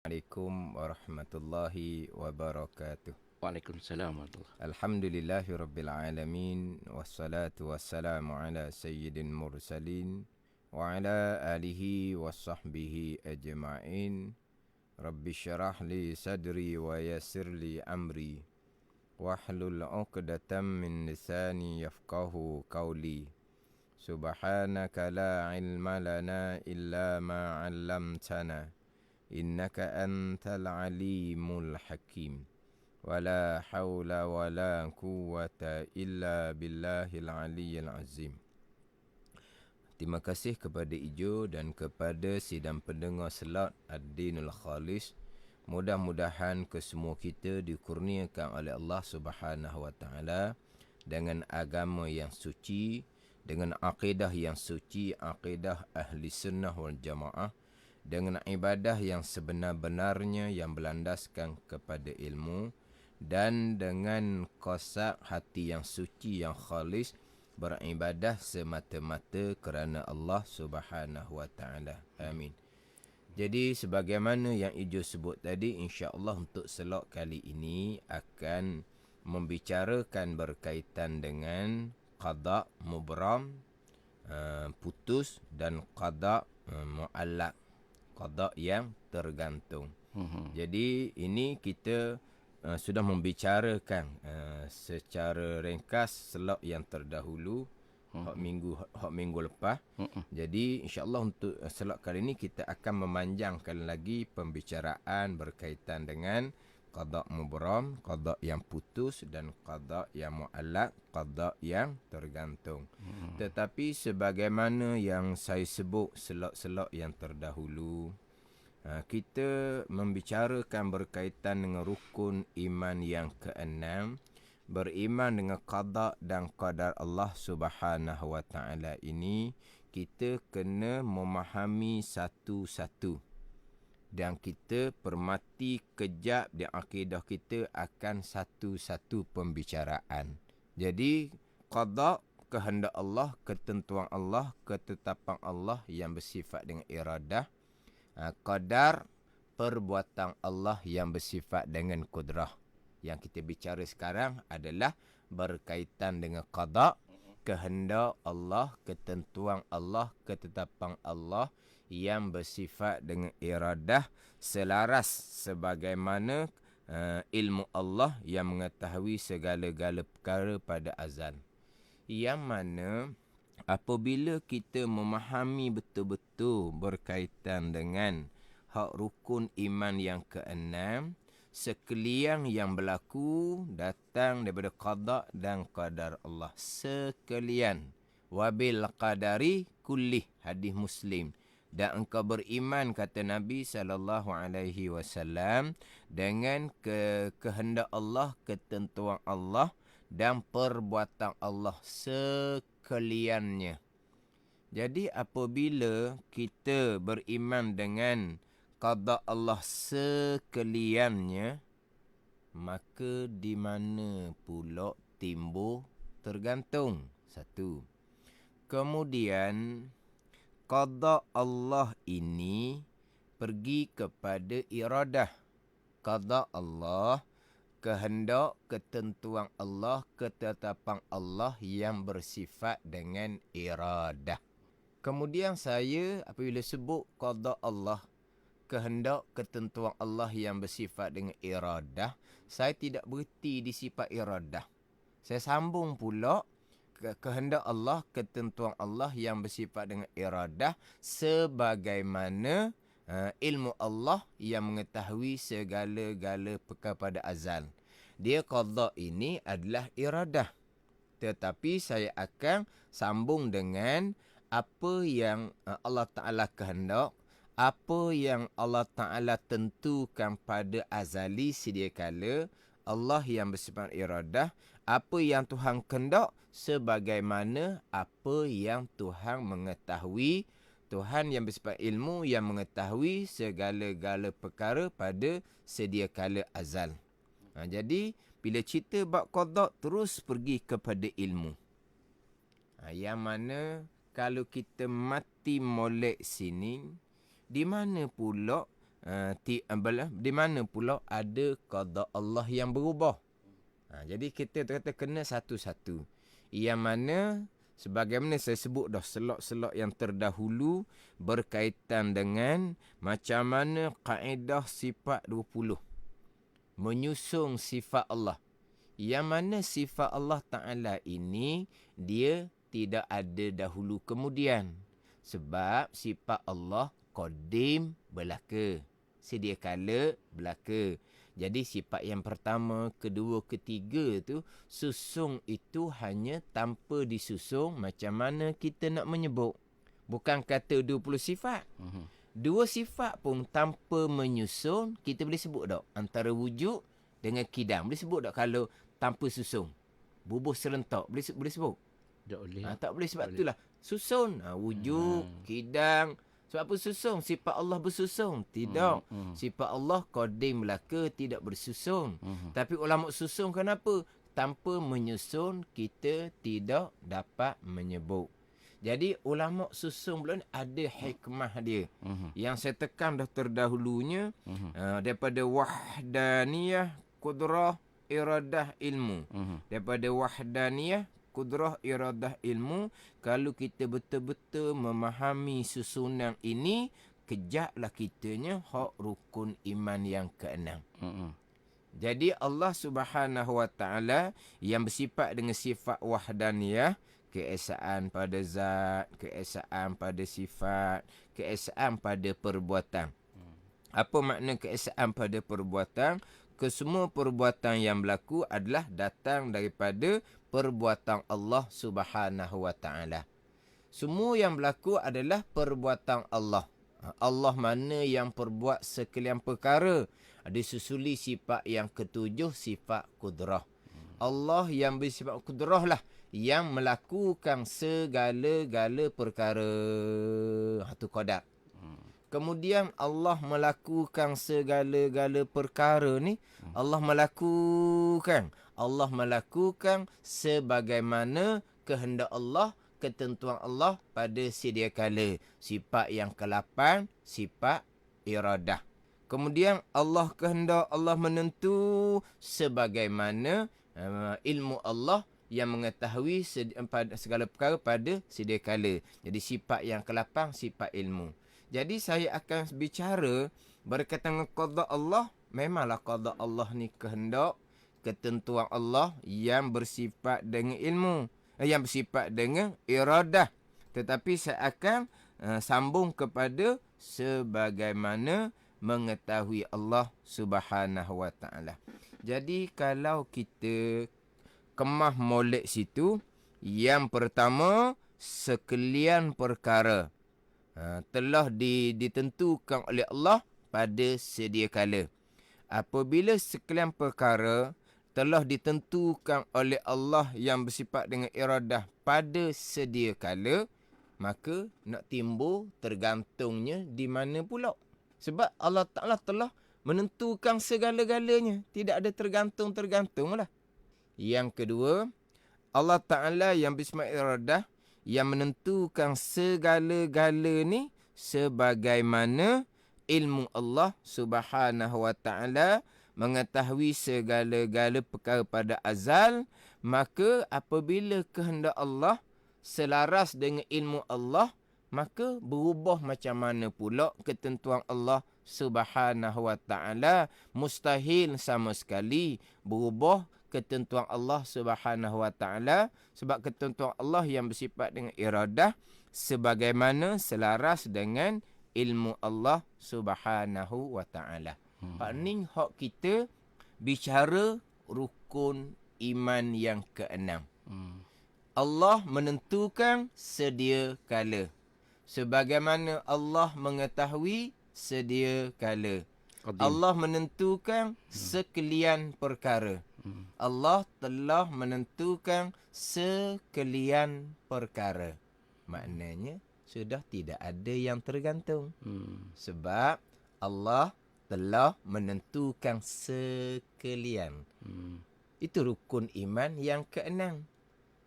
Assalamualaikum warahmatullahi wabarakatuh. Waalaikumsalam warahmatullahi. Alhamdulillahi rabbil alamin, wassalatu wassalamu ala sayyidil mursalin wa ala alihi wa sahbihi ajma'in. Rabbi syarah li sadri wa yassir li amri wahlul 'uqdatam min lisani yafqahu qawli. Subhanaka la ilma lana illa ma 'allamtana innaka antal alimul hakim. Wala hawla wala quwwata illa billahil aliyyil azim. Terima kasih kepada Ijo dan kepada sidang pendengar Selat Ad-Dinul Khalis. Mudah-mudahan kesemua kita dikurniakan oleh Allah Subhanahu wa taala dengan agama yang suci, dengan akidah yang suci, akidah ahli sunnah wal jamaah, dengan ibadah yang sebenar-benarnya yang berlandaskan kepada ilmu, dan dengan kosak hati yang suci, yang khalis, beribadah semata-mata kerana Allah Subhanahu wa taala. Amin. Jadi sebagaimana yang Ijo sebut tadi, insya-Allah untuk selok kali ini akan membicarakan berkaitan dengan qada mubram, putus, dan qada muallaq, qada yang tergantung. Jadi ini kita sudah membicarakan secara ringkas selok yang terdahulu, hak minggu lepas. Jadi insya-Allah untuk selok kali ini kita akan memanjangkan lagi pembicaraan berkaitan dengan qada mubram, qada yang putus, dan qada yang muallaq, qada yang tergantung. Tetapi sebagaimana yang saya sebut selok-selok yang terdahulu, kita membicarakan berkaitan dengan rukun iman yang keenam, beriman dengan qada dan qadar Allah Subhanahu wa taala. Ini kita kena memahami satu-satu, dan kita permati kejap di akidah kita akan satu-satu pembicaraan. Jadi qada, kehendak Allah, ketentuan Allah, ketetapan Allah yang bersifat dengan iradah. Qadar, perbuatan Allah yang bersifat dengan kudrah. Yang kita bicara sekarang adalah berkaitan dengan qada, kehendak Allah, ketentuan Allah, ketetapan Allah yang bersifat dengan iradah, selaras sebagaimana ilmu Allah yang mengetahui segala-gala perkara pada azal. Yang mana apabila kita memahami betul-betul berkaitan dengan hak rukun iman yang keenam, sekalian yang berlaku datang daripada qada dan qadar Allah sekalian. Wabil qadari kulli, hadis Muslim. Dan engkau beriman, kata Nabi SAW, dengan kehendak Allah, ketentuan Allah dan perbuatan Allah sekaliannya. Jadi apabila kita beriman dengan qada Allah sekaliannya, maka di mana pula timbul tergantung? Satu. Kemudian qada Allah ini pergi kepada iradah. Qada Allah, kehendak, ketentuan Allah, ketetapan Allah yang bersifat dengan iradah. Kemudian saya apabila sebut qada Allah, kehendak, ketentuan Allah yang bersifat dengan iradah, saya tidak berhenti di sifat iradah. Saya sambung pula kehendak Allah, ketentuan Allah yang bersifat dengan iradah sebagaimana ilmu Allah yang mengetahui segala-gala perkara pada azal. Dia qada ini adalah iradah. Tetapi saya akan sambung dengan apa yang Allah Ta'ala kehendak, apa yang Allah Ta'ala tentukan pada azali sedia kala, Allah yang bersifat iradah, apa yang Tuhan kehendak sebagaimana apa yang Tuhan mengetahui. Tuhan yang bersifat ilmu yang mengetahui segala-gala perkara pada sedia kala azal. Jadi bila cerita bab qada terus pergi kepada ilmu. Yang mana kalau kita mati molek sini, di mana pula Di mana pula ada qada Allah yang berubah. Jadi kita kata kena satu-satu. Yang mana sebagaimana saya sebut dah selok-selok yang terdahulu berkaitan dengan macam mana kaedah sifat 20. Menyusung sifat Allah. Yang mana sifat Allah Ta'ala ini dia tidak ada dahulu kemudian. Sebab sifat Allah qadim belaka. Sedia kala belaka. Jadi sifat yang pertama, kedua, ketiga tu susung itu hanya tanpa disusung macam mana kita nak menyebut. Bukan kata 20 sifat. Dua sifat pun tanpa menyusun kita boleh sebut tak? Antara wujud dengan kidam. Boleh sebut tak kalau tanpa susung? Bubuh serentak. Boleh sebut? Tak boleh. Tak boleh sebab itulah. Susun. Wujud, kidam. Sebab apa susung? Sifat Allah bersusung. Tidak. Sifat Allah qadim belaka, tidak bersusung. Tapi ulama susung kenapa? Tanpa menyusun, kita tidak dapat menyebut. Jadi ulama susun pula ada hikmah dia. Yang saya tekan dah terdahulunya daripada wahdaniyah, kudrah, iradah, ilmu. Daripada wahdaniyah, kudrah, iradah, ilmu. Kalau kita betul-betul memahami susunan ini, kejaklah kitanya hak rukun iman yang keenam. Jadi Allah Subhanahu Wa Taala yang bersifat dengan sifat wahdaniyah, keesaan pada zat, keesaan pada sifat, keesaan pada perbuatan. Apa makna keesaan pada perbuatan? Kesemua perbuatan yang berlaku adalah datang daripada perbuatan Allah Subhanahu Wa Taala. Semua yang berlaku adalah perbuatan Allah. Allah mana yang perbuat sekalian perkara. Disusuli sifat yang ketujuh, sifat kudrah. Allah yang bersifat kudrah lah yang melakukan segala-gala perkara. Itu qadar. Kemudian Allah melakukan segala-gala perkara ni. Allah melakukan sebagaimana kehendak Allah, ketentuan Allah pada sedia kala. Sifat yang ke-8, sifat iradah. Kemudian Allah kehendak, Allah menentu sebagaimana ilmu Allah yang mengetahui segala perkara pada sedia kala. Jadi sifat yang ke-8, sifat ilmu. Jadi saya akan bicara berkaitan dengan qada Allah. Memanglah qada Allah ni kehendak, ketentuan Allah yang bersifat dengan ilmu, yang bersifat dengan iradah. Tetapi saya akan sambung kepada sebagaimana mengetahui Allah Subhanahu Wa Taala. Jadi kalau kita kemah molek situ, yang pertama sekalian perkara telah ditentukan oleh Allah pada sedia kala. Apabila sekalian perkara telah ditentukan oleh Allah yang bersifat dengan iradah pada sedia kala, maka nak timbul tergantungnya di mana pula. Sebab Allah Ta'ala telah menentukan segala-galanya. Tidak ada tergantung-tergantung lah. Yang kedua, Allah Ta'ala yang bersifat iradah yang menentukan segala-gala ni sebagaimana ilmu Allah Subhanahu Wa Taala mengetahui segala-gala perkara pada azal. Maka apabila kehendak Allah selaras dengan ilmu Allah, maka berubah macam mana pula ketentuan Allah Subhanahu Wa Taala. Mustahil sama sekali berubah ketentuan Allah Subhanahu Wa Taala, sebab ketentuan Allah yang bersifat dengan iradah sebagaimana selaras dengan ilmu Allah Subhanahu Wa Taala. Pak ni hak kita bicara rukun iman yang keenam. Allah menentukan sedia kala. Sebagaimana Allah mengetahui sedia kala. Allah menentukan sekalian perkara. Allah telah menentukan sekalian perkara. Maknanya sudah tidak ada yang tergantung. Sebab Allah telah menentukan sekalian. Itu rukun iman yang keenam.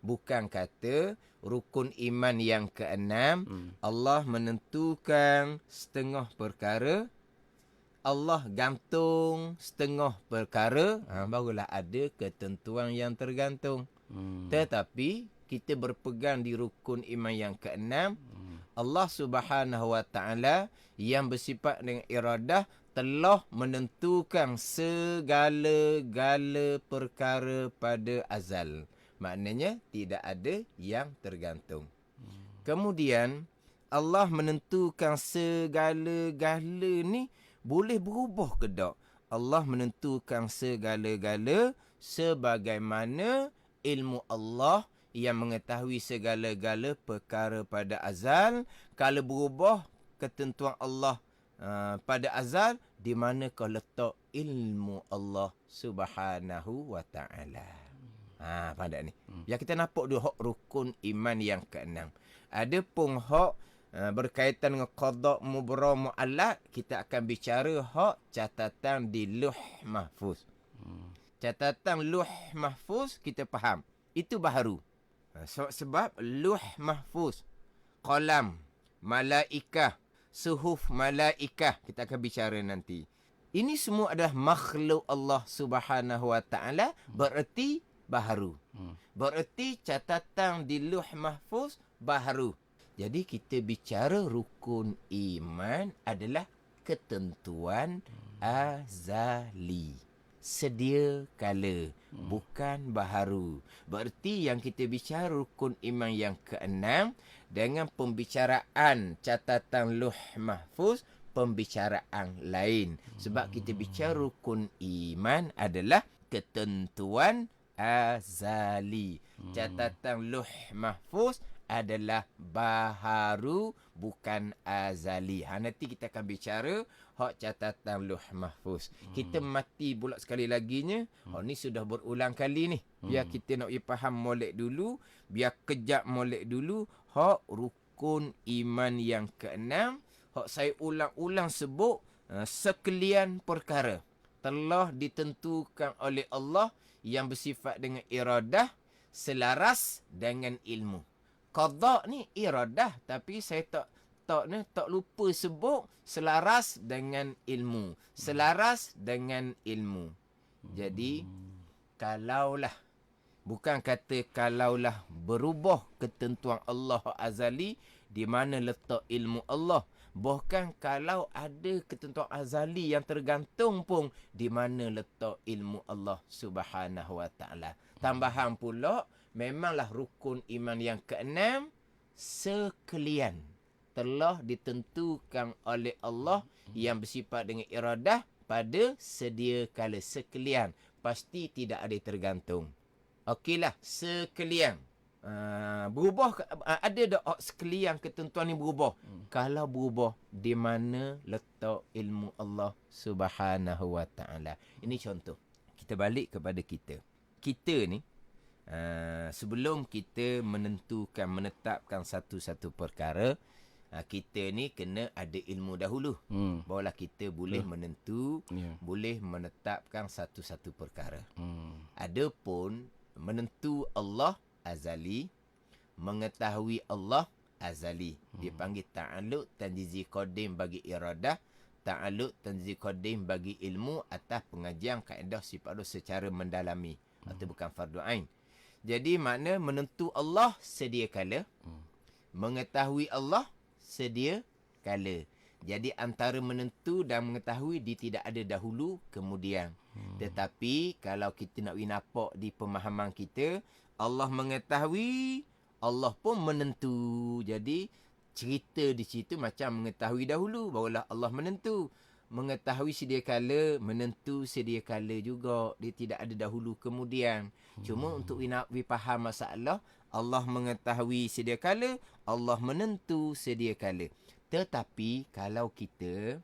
Bukan kata rukun iman yang keenam Allah menentukan setengah perkara, Allah gantung setengah perkara, barulah ada ketentuan yang tergantung. Tetapi kita berpegang di rukun iman yang keenam, Allah Subhanahu Wa Taala yang bersifat dengan iradah telah menentukan segala-gala perkara pada azal. Maknanya tidak ada yang tergantung. Kemudian Allah menentukan segala-gala ni boleh berubah ke tak? Allah menentukan segala-gala sebagaimana ilmu Allah yang mengetahui segala-gala perkara pada azal. Kalau berubah ketentuan Allah pada azal, di mana kau letak ilmu Allah Subhanahu Wa Taala. Faham tak ni? Yang kita nampak dulu hak rukun iman yang keenam. Ada pun hak berkaitan dengan qada mubra muallaq, kita akan bicara hak catatan di Lauh Mahfuz. Catatan Lauh Mahfuz kita faham. Itu baharu. Sebab Lauh Mahfuz, qalam, malaikah, suhuf malaikah, kita akan bicara nanti. Ini semua adalah makhluk Allah Subhanahu Wa Taala, bererti baharu. Bererti catatan di Lauh Mahfuz baharu. Jadi kita bicara rukun iman adalah ketentuan azali. Sedia kala, bukan baharu. Berarti yang kita bicara rukun iman yang keenam dengan pembicaraan catatan Lauh Mahfuz, pembicaraan lain. Sebab kita bicara rukun iman adalah ketentuan azali. Catatan Lauh Mahfuz adalah baharu, bukan azali. Nanti kita akan bicara hak catatan Lauh Mahfuz. Kita mati pula sekali laginya. Ni sudah berulang kali ni. Biar kita nak faham molek dulu, biar kejap molek dulu hak rukun iman yang keenam. Hak saya ulang-ulang sebut, sekalian perkara telah ditentukan oleh Allah yang bersifat dengan iradah, selaras dengan ilmu. Qada ni iradah, tapi saya tak lupa sebut selaras dengan ilmu. Selaras dengan ilmu. Jadi kalaulah, bukan kata kalaulah berubah ketentuan Allah azali, di mana letak ilmu Allah. Bahkan kalau ada ketentuan azali yang tergantung pun, di mana letak ilmu Allah Subhanahu Wa Taala. Tambahan pula, memanglah rukun iman yang keenam sekalian telah ditentukan oleh Allah yang bersifat dengan iradah pada sedia kala. Sekalian, pasti tidak ada tergantung. Okeylah, sekalian. Berubah, ada tak sekalian ketentuan ni berubah? Kalau berubah, di mana letak ilmu Allah Subhanahu Wa Taala? Ini contoh. Kita balik kepada kita. Kita ni, sebelum kita menetapkan satu-satu perkara, kita ni kena ada ilmu dahulu. Barulah kita boleh boleh menetapkan satu-satu perkara. Adapun menentu Allah azali, mengetahui Allah azali. Dia panggil ta'alluq tanjizi qadim bagi iradah, ta'alluq tanjizi qadim bagi ilmu atas pengajian kaedah sifat secara mendalami. Atau bukan fardu ain. Jadi makna menentu Allah sedia kala, mengetahui Allah sedia kala. Jadi antara menentu dan mengetahui dia tidak ada dahulu kemudian. Tetapi kalau kita nak nampak di pemahaman kita, Allah mengetahui, Allah pun menentu. Jadi cerita di situ macam mengetahui dahulu, barulah Allah menentu. Mengetahui sedia kala, menentu sedia kala juga. Dia tidak ada dahulu kemudian. Cuma untuk faham masalah, Allah mengetahui sedia kala, Allah menentu sedia kala. Tetapi kalau kita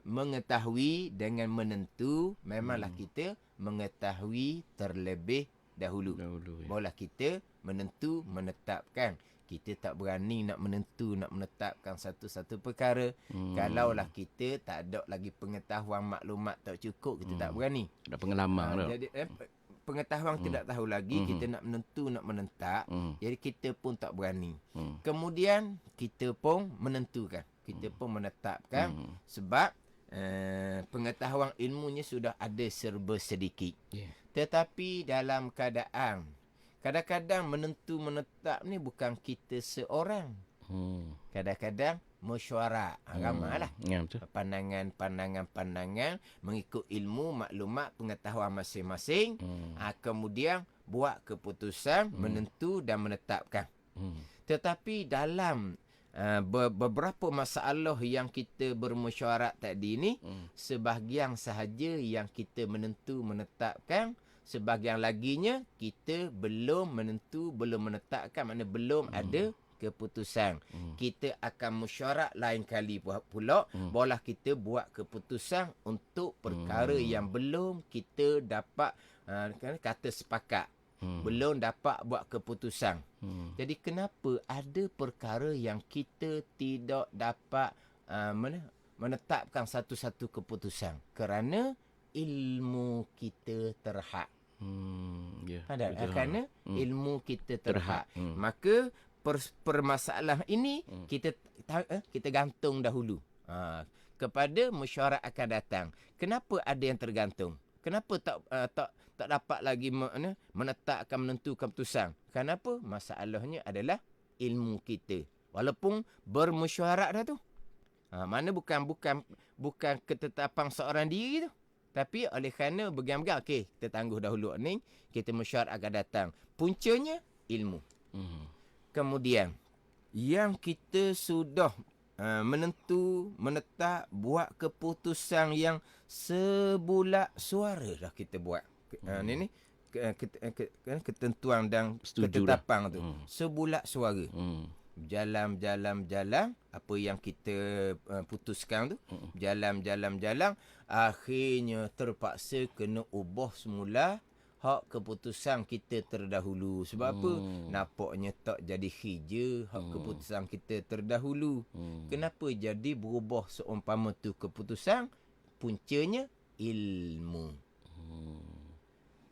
mengetahui dengan menentu, memanglah kita mengetahui terlebih dahulu. Barulah kita menentu, menetapkan. Kita tak berani nak menentu, nak menetapkan satu-satu perkara. Kalaulah kita tak ada lagi pengetahuan, maklumat tak cukup, kita tak berani. Ada pengalaman jadi pengetahuan tidak tahu lagi, kita nak menentu, nak menetap. Jadi kita pun tak berani. Kemudian kita pun menentukan, kita pun menetapkan. Sebab pengetahuan ilmunya sudah ada serba sedikit. Yeah. Tetapi dalam keadaan kadang-kadang menetap ni bukan kita seorang. Kadang-kadang mesyuarat. Ramailah. Ya, betul. Pandangan mengikut ilmu, maklumat, pengetahuan masing-masing. Kemudian buat keputusan, menentu dan menetapkan. Tetapi dalam beberapa masalah yang kita bermesyuarat tadi ni, sebahagian sahaja yang kita menetapkan, sebahagian laginya kita belum menentu, belum menetapkan, maknanya belum ada keputusan. Kita akan mesyuarat lain kali pula, barulah kita buat keputusan untuk perkara yang belum kita dapat kata sepakat. Belum dapat buat keputusan. Jadi kenapa ada perkara yang kita tidak dapat menetapkan satu-satu keputusan? Kerana ilmu kita terhad. Kerana ilmu kita terhad. Maka permasalahan ini kita gantung dahulu kepada mesyuarat akan datang. Kenapa ada yang tergantung? Kenapa tak dapat lagi menetapkan, menentukan keputusan? Kenapa? Masalahnya adalah ilmu kita. Walaupun bermesyuarat dah tu. Mana bukan ketetapan seorang diri tu. Tapi oleh kerana bergam-gam, okey, kita tangguh dahulu ni, kita mesyuarat akan datang. Puncanya ilmu. Kemudian yang kita sudah menetap, buat keputusan yang sebulat suara dah kita buat. Ketentuan dan ketetapan tu sebulat suara. Jalan apa yang kita putuskan tu, jalan akhirnya terpaksa kena ubah semula hak keputusan kita terdahulu. Sebab apa? Nampaknya tak jadi hija hak keputusan kita terdahulu. Kenapa jadi berubah seumpama tu keputusan? Puncanya ilmu.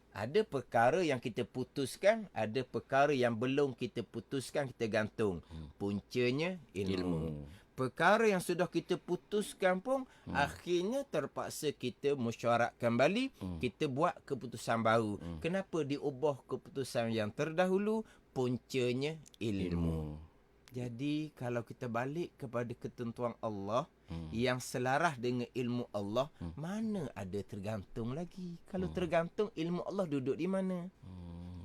Ada perkara yang kita putuskan, ada perkara yang belum kita putuskan, kita gantung. Puncanya ilmu. Perkara yang sudah kita putuskan pun, akhirnya terpaksa kita mesyuarat kembali, kita buat keputusan baru. Kenapa diubah keputusan yang terdahulu? Puncanya ilmu. Jadi kalau kita balik kepada ketentuan Allah yang selaras dengan ilmu Allah, mana ada tergantung lagi? Kalau tergantung, ilmu Allah duduk di mana?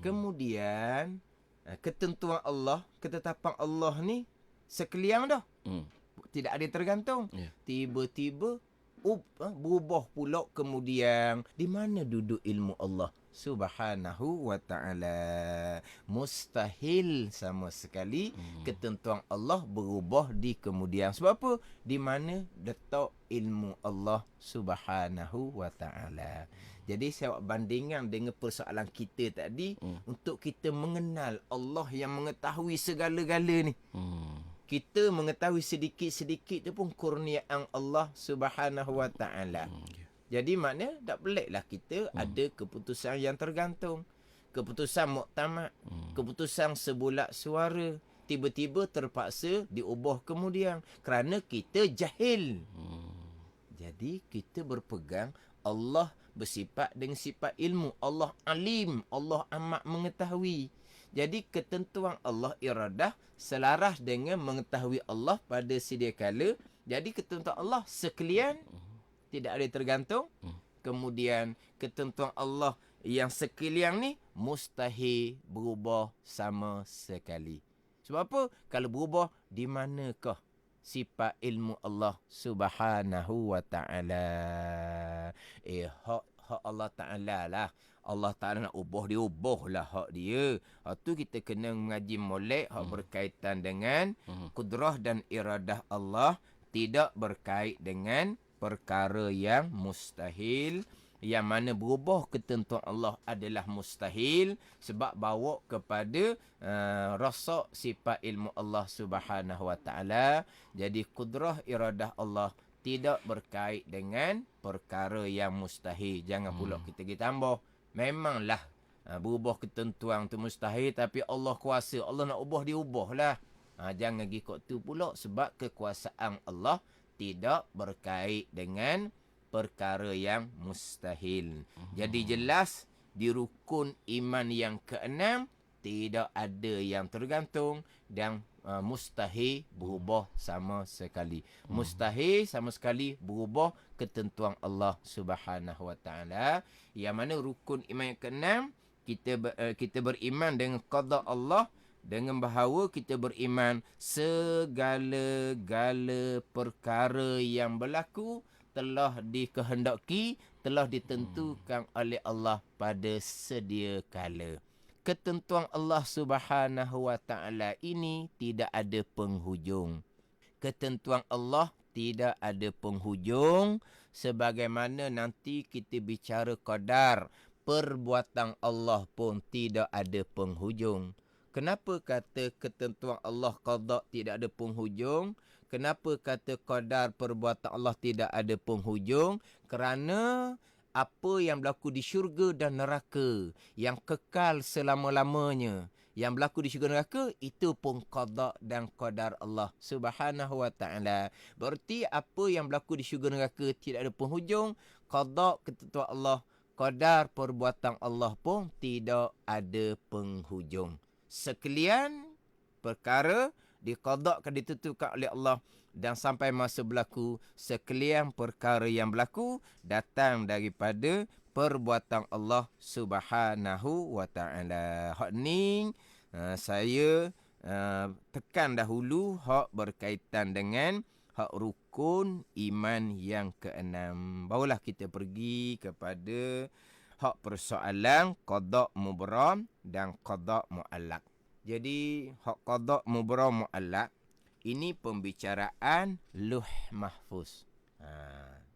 Kemudian ketentuan Allah, ketetapan Allah ni sekalian dah. Tidak ada tergantung. Tiba-tiba berubah pula kemudian. Di mana duduk ilmu Allah Subhanahu wa ta'ala? Mustahil sama sekali ketentuan Allah berubah di kemudian. Sebab apa? Di mana letak ilmu Allah Subhanahu wa ta'ala. Jadi saya buat bandingan dengan persoalan kita tadi, untuk kita mengenal Allah yang mengetahui segala-gala ni. Kita mengetahui sedikit-sedikit tu pun kurniaan Allah Subhanahu wa ta'ala. Jadi maknanya tak peliklah kita ada keputusan yang tergantung. Keputusan muktamad, keputusan sebulat suara, tiba-tiba terpaksa diubah kemudian kerana kita jahil. Jadi kita berpegang Allah bersifat dengan sifat ilmu. Allah alim, Allah amat mengetahui. Jadi ketentuan Allah iradah selaras dengan mengetahui Allah pada sedia kala. Jadi ketentuan Allah sekalian, tidak ada tergantung. Kemudian ketentuan Allah yang sekalian ni mustahil berubah sama sekali. Sebab apa? Kalau berubah, di manakah sifat ilmu Allah Subhanahu wa ta'ala? Hak Allah Ta'ala lah. Allah Ta'ala nak ubah, dia ubahlah hak dia. Hak tu kita kena mengaji molek hak berkaitan dengan kudrah dan iradah Allah, tidak berkait dengan perkara yang mustahil, yang mana berubah ketentuan Allah adalah mustahil sebab bawa kepada rasa sifat ilmu Allah Subhanahu wa ta'ala. Jadi kudrah iradah Allah tidak berkait dengan perkara yang mustahil. Jangan pula kita tambah. Memanglah berubah ketentuan tu mustahil, tapi Allah kuasa. Allah nak ubah, dia ubahlah. Jangan ikut tu pula, sebab kekuasaan Allah tidak berkait dengan perkara yang mustahil. Jadi jelas di rukun iman yang keenam tidak ada yang tergantung dan mustahil berubah sama sekali. Mustahil sama sekali berubah ketentuan Allah Subhanahu Wa Taala. Yang mana rukun iman yang keenam kita beriman dengan qada Allah, dengan bahawa kita beriman segala-gala perkara yang berlaku telah dikehendaki, telah ditentukan oleh Allah pada sedia kala. Ketentuan Allah Subhanahu Wa Taala ini tidak ada penghujung. Ketentuan Allah tidak ada penghujung, sebagaimana nanti kita bicara qadar, perbuatan Allah pun tidak ada penghujung. Kenapa kata ketentuan Allah qada tidak ada penghujung? Kenapa kata qadar perbuatan Allah tidak ada penghujung? Kerana apa yang berlaku di syurga dan neraka yang kekal selama-lamanya, yang berlaku di syurga dan neraka, itu pun qada dan qadar Allah Subhanahu Wa Taala. Berarti apa yang berlaku di syurga dan neraka tidak ada penghujung, qada ketentuan Allah, qadar perbuatan Allah pun tidak ada penghujung. Sekalian perkara diqadakkan, ditentukan oleh Allah, dan sampai masa berlaku, sekalian perkara yang berlaku datang daripada perbuatan Allah Subhanahu Wa Taala. Hak ni saya tekan dahulu hak berkaitan dengan hak rukun iman yang keenam. Barulah kita pergi kepada hak persoalan qada mubram dan qada muallaq. Jadi hak qada mubram muallaq ini pembicaraan Lauh Mahfuz.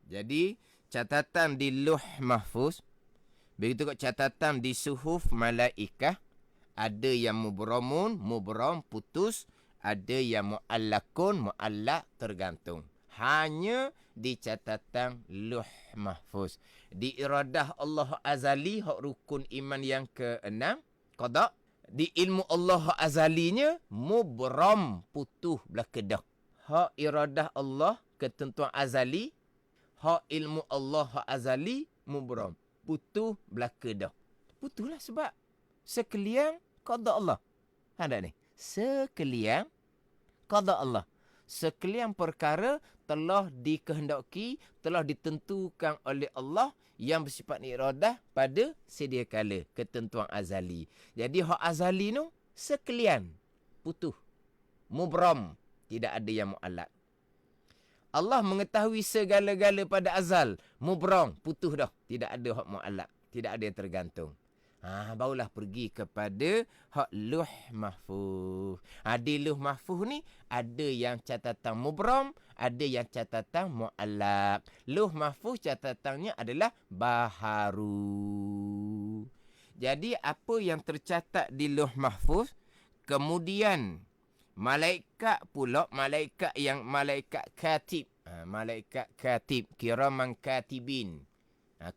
Jadi catatan di Lauh Mahfuz, begitu juga catatan di suhuf malaikah, ada yang mubram putus, ada yang muallakun muallak tergantung. Hanya di catatan Lauh Mahfuz. Di iradah Allah azali, hak rukun iman yang keenam qada. Di ilmu Allah azalinya mubram, putuh belaka dah. Hak iradah Allah ketentuan azali, hak ilmu Allah azali mubram, putuh belaka dah. Putuhlah sebab sekalian qada Allah. Ada ni. Sekalian qada Allah. Sekalian perkara telah dikehendaki, telah ditentukan oleh Allah yang bersifat iradah pada sedia kala, ketentuan azali. Jadi hak azali tu sekalian putuh, mubram, tidak ada yang muallak. Allah mengetahui segala-gala pada azal, mubram, putuh dah, tidak ada hak muallak, tidak ada yang tergantung. Barulah pergi kepada hak Lauh Mahfuz. Di Lauh Mahfuz ni ada yang catatan mubram, ada yang catatan muallak. Lauh Mahfuz catatannya adalah baharu. Jadi apa yang tercatat di Lauh Mahfuz, kemudian malaikat pula, malaikat katib, malaikat katib, kiraman katibin.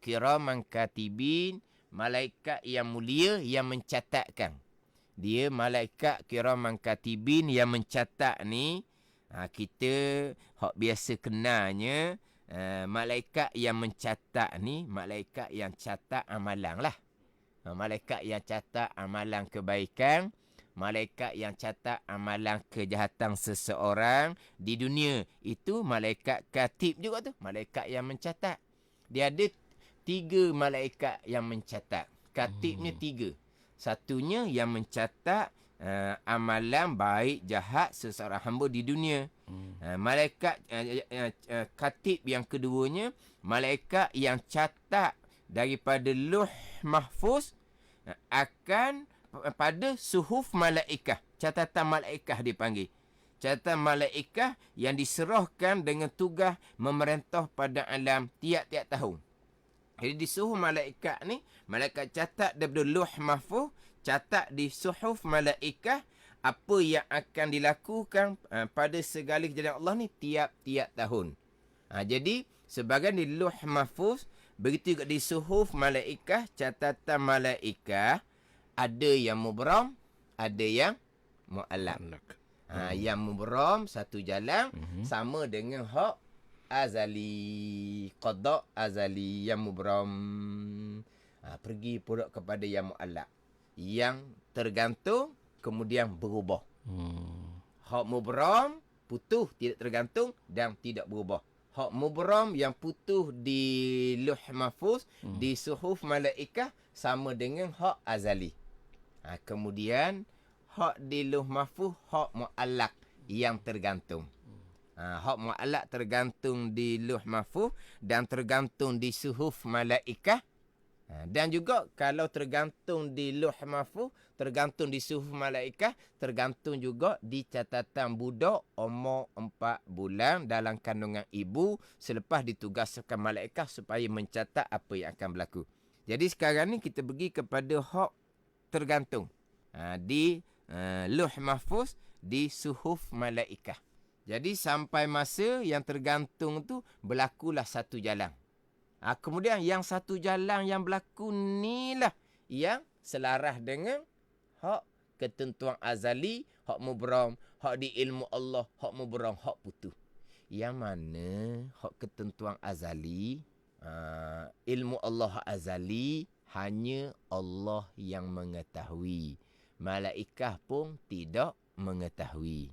Kiraman katibin, malaikat yang mulia yang mencatatkan. Dia malaikat kiraman katibin yang mencatat ni. Kita hak biasa kenalnya malaikat yang mencatat ni, malaikat yang catat amalan lah. Malaikat yang catat amalan kebaikan, malaikat yang catat amalan kejahatan seseorang di dunia, itu malaikat katib juga tu, malaikat yang mencatat. Dia ada 3 malaikat yang mencatat. Katibnya 3. Satunya yang mencatat amalan baik jahat seseorang hamba di dunia. Malaikat katib yang keduanya, malaikat yang catat daripada Lauh Mahfuz akan pada suhuf malaikah. Catatan malaikah dipanggil. Catatan malaikah yang diserahkan dengan tugas memerintah pada alam tiap-tiap tahun. Jadi di suhuf malaikat ni, malaikat catat daripada Lauh Mahfuz, catat di suhuf malaikah apa yang akan dilakukan pada segala kejadian Allah ni tiap-tiap tahun. Jadi sebagian di Lauh Mahfuz, begitu juga di suhuf malaikah, catatan malaikah, ada yang mubram, ada yang muallak. Yang mubram satu jalan sama dengan hak azali. Qada azali yang mubram. Pergi pula kepada yang mu'allaq. Yang tergantung kemudian berubah. Hak mubram putus tidak tergantung dan tidak berubah. Hak mubram yang putus di Lauh Mahfuz, di suhuf malaikah sama dengan hak azali. Kemudian hak di Lauh Mahfuz, hak mu'allaq yang tergantung. Hak mu'allaq tergantung di Lauh Mahfuz dan tergantung di suhuf malaikah. Dan juga kalau tergantung di Lauh Mahfuz, tergantung di suhuf malaikah, tergantung juga di catatan budak umur 4 bulan dalam kandungan ibu selepas ditugaskan malaikah supaya mencatat apa yang akan berlaku. Jadi sekarang ni kita pergi kepada hak tergantung di Lauh Mahfuz, di suhuf malaikah. Jadi sampai masa yang tergantung tu berlakulah satu jalan. Kemudian yang satu jalan yang berlaku ni lah yang selaras dengan hak ketentuan azali, hak mubram, hak di ilmu Allah, hak mubram, hak putus. Yang mana hak ketentuan azali, ilmu Allah azali, hanya Allah yang mengetahui. Malaikah pun tidak mengetahui.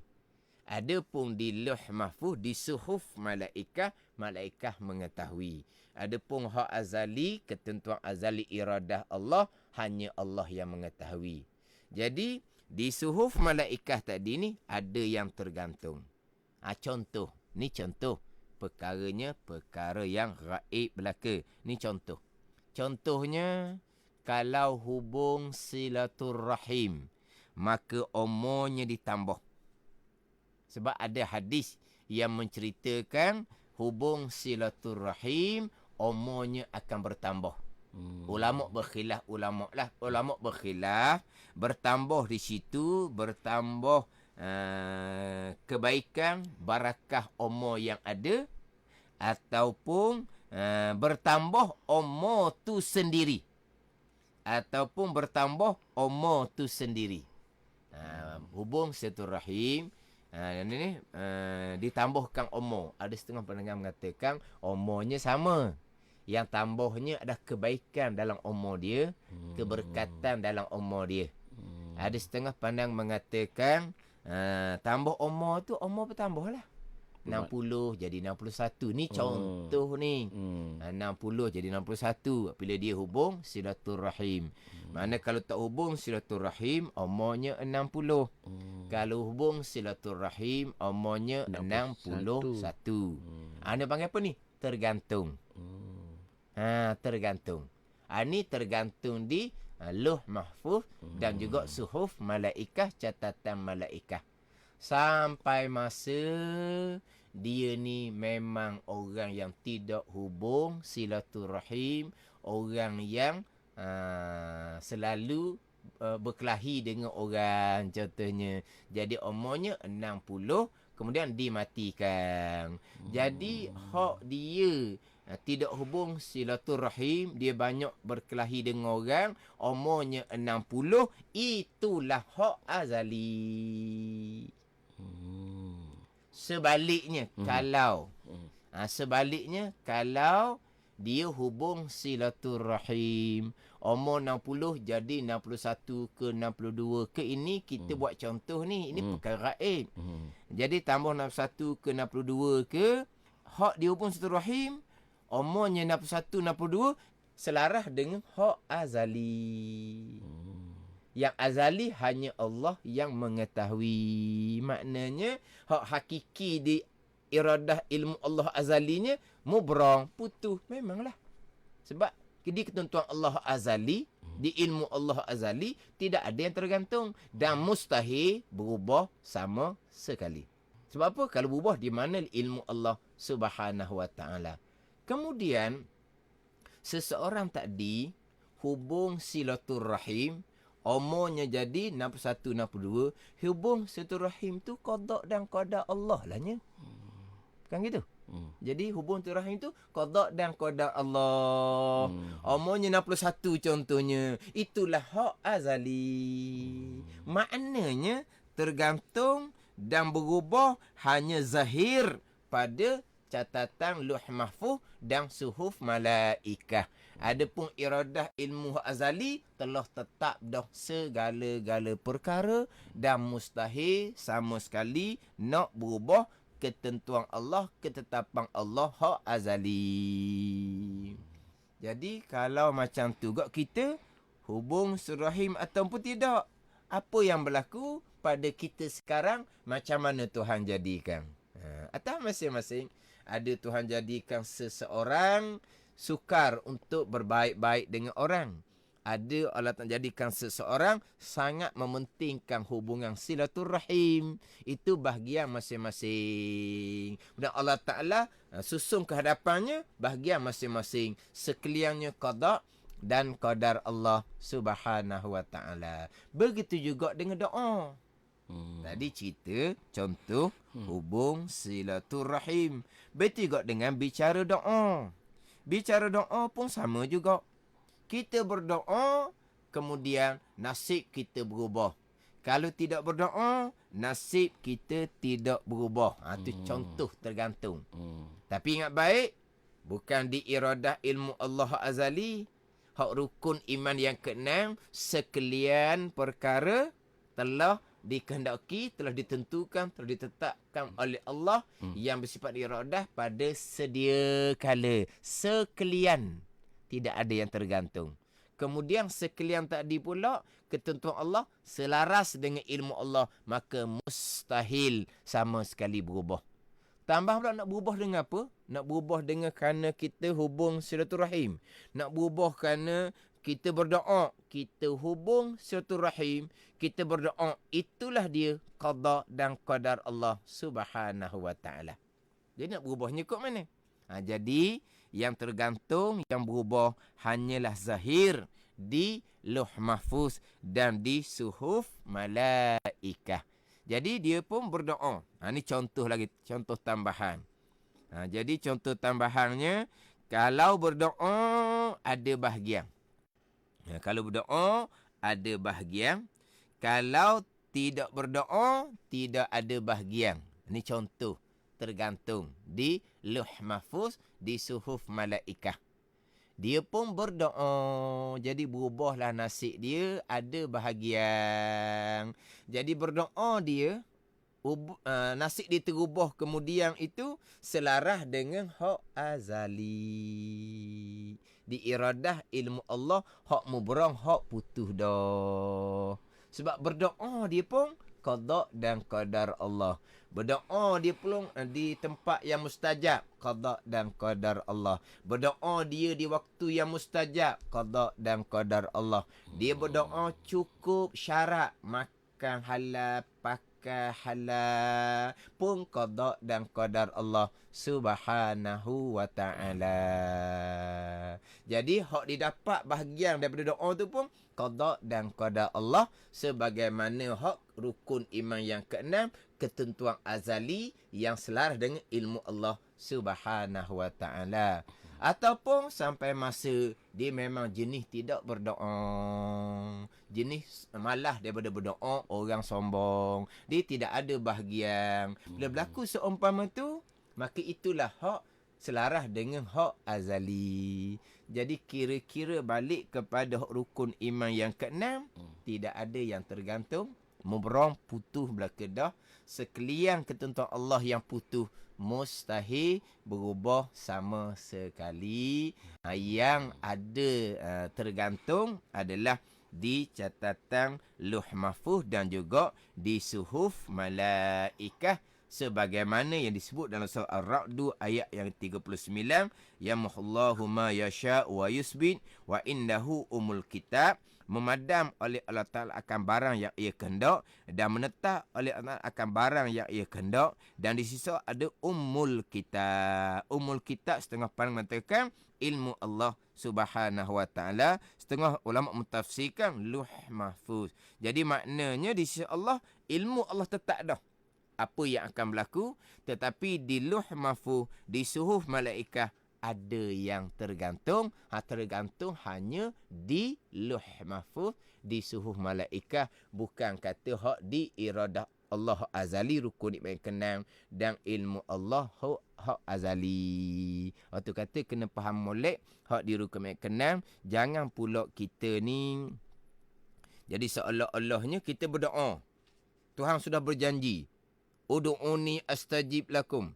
Adapun di Lauh Mahfuz, di suhuf malaikah, malaikah mengetahui. Adapun hak azali, ketentuan azali iradah Allah, hanya Allah yang mengetahui. Jadi di suhuf malaikah tadi ni ada yang tergantung. Contoh, ni contoh. Perkaranya perkara yang gaib belaka. Ni contoh. Contohnya, kalau hubung silaturrahim, maka umurnya ditambah. Sebab ada hadis yang menceritakan hubung silaturrahim umurnya akan bertambah. Ulama berkhilaf, ulama berkhilaf, bertambah di situ, bertambah kebaikan, barakah umur yang ada, ataupun bertambah umur tu sendiri. Ataupun bertambah umur tu sendiri. Hubung silaturrahim, ditambahkan umur. Ada setengah pendengar mengatakan umurnya sama. Yang tambahnya adalah kebaikan dalam umur dia, keberkatan dalam umur dia. Ada setengah pandang mengatakan tambah umur tu, umur bertambah lah. 60 jadi 61. Ni contoh ni. 60 jadi 61 bila dia hubung silaturrahim. Mana kalau tak hubung silaturrahim umurnya 60. Kalau hubung silaturrahim umurnya 61. Anda panggil apa ni? Tergantung. Tergantung. Ni tergantung di Lauh Mahfuz dan juga suhuf malaikah, catatan malaikah. Sampai masa dia ni memang orang yang tidak hubung silaturrahim, orang yang selalu berkelahi dengan orang contohnya. Jadi umurnya 60 kemudian dimatikan. Jadi hak dia tidak hubung silaturrahim, dia banyak berkelahi dengan orang, umurnya 60, itulah hak azali. Sebaliknya, kalau dia hubung silaturrahim, umur 60 jadi 61 ke 62 ke, ini kita buat contoh ni, ini perkara gaib. Jadi tambah 61 ke 62 ke, hak dia hubung silaturahim, umurnya 61, 62, selaras dengan hak azali. Yang azali hanya Allah yang mengetahui. Maknanya, hak hakiki di iradah ilmu Allah azalinya, mubram, putus. Memanglah. Sebab di ketentuan Allah azali, di ilmu Allah azali, tidak ada yang tergantung. Dan mustahil berubah sama sekali. Sebab apa? Kalau berubah di mana ilmu Allah subhanahu wa ta'ala. Kemudian, seseorang tadi hubung silaturrahim, umurnya jadi 61, 62, hubung silaturrahim tu qada dan qada Allah lahnya. Kan gitu? Jadi hubung silaturrahim tu qada dan qada Allah. Umurnya 61 contohnya. Itulah hak azali. Maknanya tergantung dan berubah hanya zahir pada catatan Luh Mahfuz dan suhuf malaikah. Adapun iradah ilmu azali telah tetap dah segala-gala perkara dan mustahil sama sekali nak berubah ketentuan Allah, ketetapan Allah hak azali. Jadi kalau macam tu gak kita hubung surahim ataupun tidak, apa yang berlaku pada kita sekarang, macam mana Tuhan jadikan? Atau masing-masing ada Tuhan jadikan seseorang sukar untuk berbaik-baik dengan orang. Ada Allah Ta'ala jadikan seseorang sangat mementingkan hubungan silaturahim. Itu bahagian masing-masing. Dan Allah Ta'ala susun kehadapannya bahagian masing-masing. Sekaliannya qada dan qadar Allah Subhanahu Wa Ta'ala. Begitu juga dengan doa. Tadi cerita contoh hubung silaturahim. Betul juga dengan bicara doa. Bicara doa pun sama juga. Kita berdoa, kemudian nasib kita berubah. Kalau tidak berdoa, nasib kita tidak berubah. Itu contoh tergantung. Tapi ingat baik, bukan di iradah ilmu Allah azali. Hak rukun iman yang keenam, sekalian perkara telah dikehendaki, telah ditentukan, telah ditetapkan oleh Allah yang bersifat iradah pada sedia kala. Sekalian. Tidak ada yang tergantung. Kemudian sekalian tadi pula, ketentuan Allah selaras dengan ilmu Allah, maka mustahil sama sekali berubah. Tambah pula nak berubah dengan apa? Nak berubah dengan kerana kita hubung silaturahim. Nak berubah kerana kita berdoa, kita hubung silaturahim, kita berdoa. Itulah dia qada dan qadar Allah Subhanahu Wa Ta'ala. Jadi nak berubahnya kot mana? Jadi yang tergantung, yang berubah hanyalah zahir di Luh Mahfuz dan di suhuf malaikah. Jadi dia pun berdoa. Ini contoh lagi, contoh tambahan. Jadi contoh tambahannya, kalau berdoa ada bahagian. Kalau berdoa ada bahagian. Kalau tidak berdoa tidak ada bahagian. Ini contoh. Tergantung di Luh Mahfuz, di suhuf malaikah. Dia pun berdoa. Jadi berubahlah nasib dia, ada bahagian. Jadi berdoa dia, nasib dia terubah kemudian itu selarah dengan hak azali. Di iradah ilmu Allah, hak mubrang, hak putuh dah. Sebab berdoa dia pun qada dan qadar Allah. Berdoa dia pun di tempat yang mustajab, qada dan qadar Allah. Berdoa dia di waktu yang mustajab, qada dan qadar Allah. Dia berdoa cukup syarat, makan halal, pakai halal, pun qada dan qadar Allah Subhanahu Wa Ta'ala. Jadi hak didapat bahagian daripada doa tu pun qada dan qadar Allah, sebagaimana hak rukun iman yang keenam, ketentuan azali yang selaras dengan ilmu Allah Subhanahu Wa Ta'ala. Ataupun sampai masa dia memang jenis tidak berdoa, jenis malah daripada berdoa, orang sombong, dia tidak ada bahagian. Bila berlaku seumpama tu, maka itulah hak selaras dengan hak azali. Jadi kira-kira balik kepada hak rukun iman yang keenam, tidak ada yang tergantung, mubrang, putuh belaka dah. Sekalian ketentuan Allah yang putuh, mustahil berubah sama sekali. Yang ada tergantung adalah di catatan Luh Mahfuz dan juga di suhuf malaikah, sebagaimana yang disebut dalam surah Ar-Ra'd ayat yang 39, yamhullahu ma yasha wa yusbit wa indahu umul kitab. Memadam oleh Allah Ta'ala akan barang yang ia kehendak, dan menetap oleh Allah akan barang yang ia kehendak, dan di sisa ada ummul kitab. Ummul kitab setengah pandang mengatakan ilmu Allah Subhanahu Wa Ta'ala, setengah ulama mentafsirkan Luh Mahfuz. Jadi maknanya di sisi Allah, ilmu Allah tetap dah apa yang akan berlaku, tetapi di Luh Mahfuz, di suhuf malaikah ada yang tergantung. Tergantung hanya di Luh Mahfuz, di suhuf malaikah, bukan kata hak di iradah Allah hak azali, rukun iman yang keenam, dan ilmu Allah hak azali. Waktu kata kena faham molek hak di rukun iman yang keenam. Jangan pula kita ni jadi seolah-olahnya kita berdoa. Tuhan sudah berjanji, Udu'uni astajib lakum.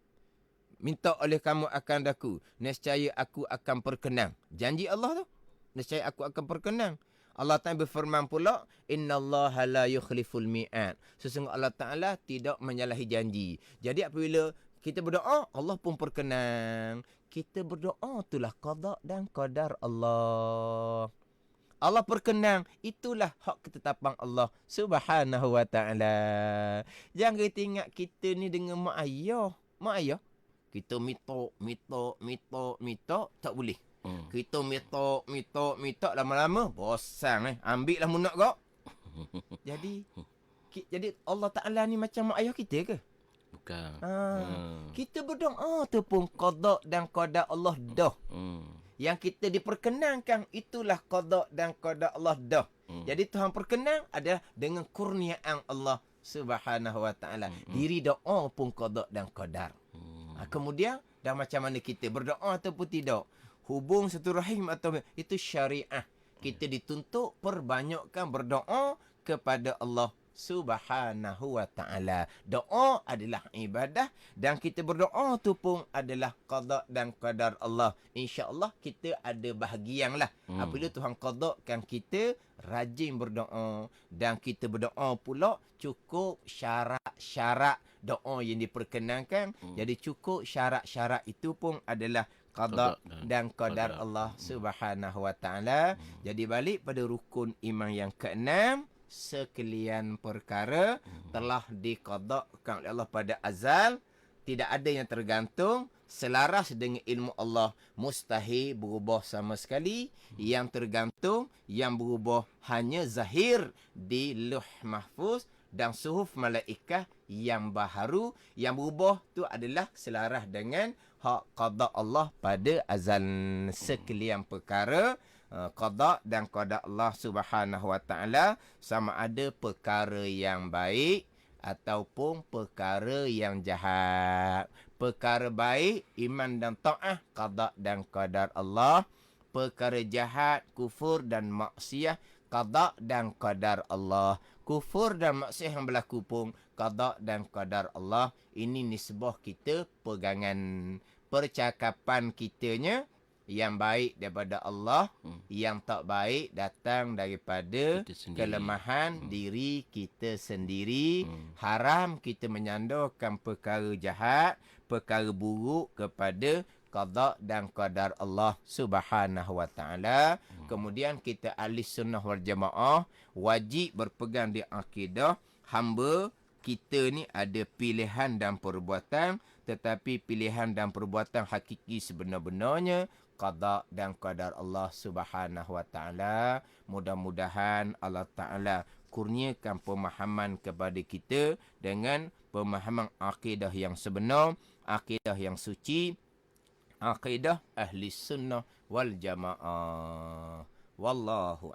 Minta oleh kamu akan daku, nescaya aku akan perkenan. Janji Allah tu, nescaya aku akan perkenan. Allah Ta'ala berfirman pula, innallaha la yukhliful mi'ad. Sesungguhnya Allah Ta'ala tidak menyalahi janji. Jadi apabila kita berdoa, Allah pun perkenan. Kita berdoa itulah qada dan qadar Allah. Allah perkenan, itulah hak ketetapan Allah Subhanahu wa ta'ala. Jangan kita ingat kita ni dengan mak ayah. Mak ayah, kita minta, tak boleh. Kita minta, lama-lama bosan. Ambil lah munak kau. Jadi Allah Ta'ala ni macam mak ayah kita ke? Bukan. Kita berdoa tu pun qada dan qadar Allah dah. Yang kita diperkenankan itulah qada dan qadar Allah dah. Jadi Tuhan perkenan adalah dengan kurniaan Allah Subhanahu wa ta'ala. Diri doa pun qada dan qadar. Kemudian dah macam mana kita berdoa ataupun tidak, hubung satu rahim atau itu syariah. Kita dituntut perbanyakkan berdoa kepada Allah Subhanahu wa ta'ala. Doa adalah ibadah dan kita berdoa tu pun adalah qada dan qadar Allah. InsyaAllah kita ada bahagian lah. Apabila Tuhan qadakan kita rajin berdoa dan kita berdoa pula cukup syarat-syarat doa yang diperkenankan. Jadi cukup syarat-syarat itu pun adalah qada dan qadar Allah Subhanahu wa ta'ala. Jadi balik pada rukun iman yang keenam, sekalian perkara telah diqadakkan oleh Allah pada azal. Tidak ada yang tergantung, selaras dengan ilmu Allah. Mustahil berubah sama sekali. Yang tergantung, yang berubah hanya zahir di Lauh Mahfuz dan suhuf malaikat yang baharu. Yang berubah tu adalah selaras dengan hak qada Allah pada azal. Sekalian perkara qada dan qadar Allah Subhanahu wa ta'ala, sama ada perkara yang baik ataupun perkara yang jahat. Perkara baik, iman dan ta'ah, qada dan qadar Allah. Perkara jahat, kufur dan maksiat, qada dan qadar Allah. Kufur dan maksiat yang berlaku pun qada dan qadar Allah. Ini nisbah kita, pegangan percakapan kitanya. Yang baik daripada Allah, yang tak baik datang daripada kelemahan diri kita sendiri. Haram kita menyandarkan perkara jahat, perkara buruk kepada qada dan qadar Allah Subhanahu wa ta'ala. Kemudian kita ahli sunnah wal jamaah wajib berpegang di akidah hamba kita ni ada pilihan dan perbuatan, tetapi pilihan dan perbuatan hakiki sebenar-benarnya qada dan qadar Allah Subhanahu wa ta'ala. Mudah-mudahan Allah Ta'ala kurniakan pemahaman kepada kita dengan pemahaman akidah yang sebenar, akidah yang suci, akidah ahli sunnah wal jamaah. Wallahu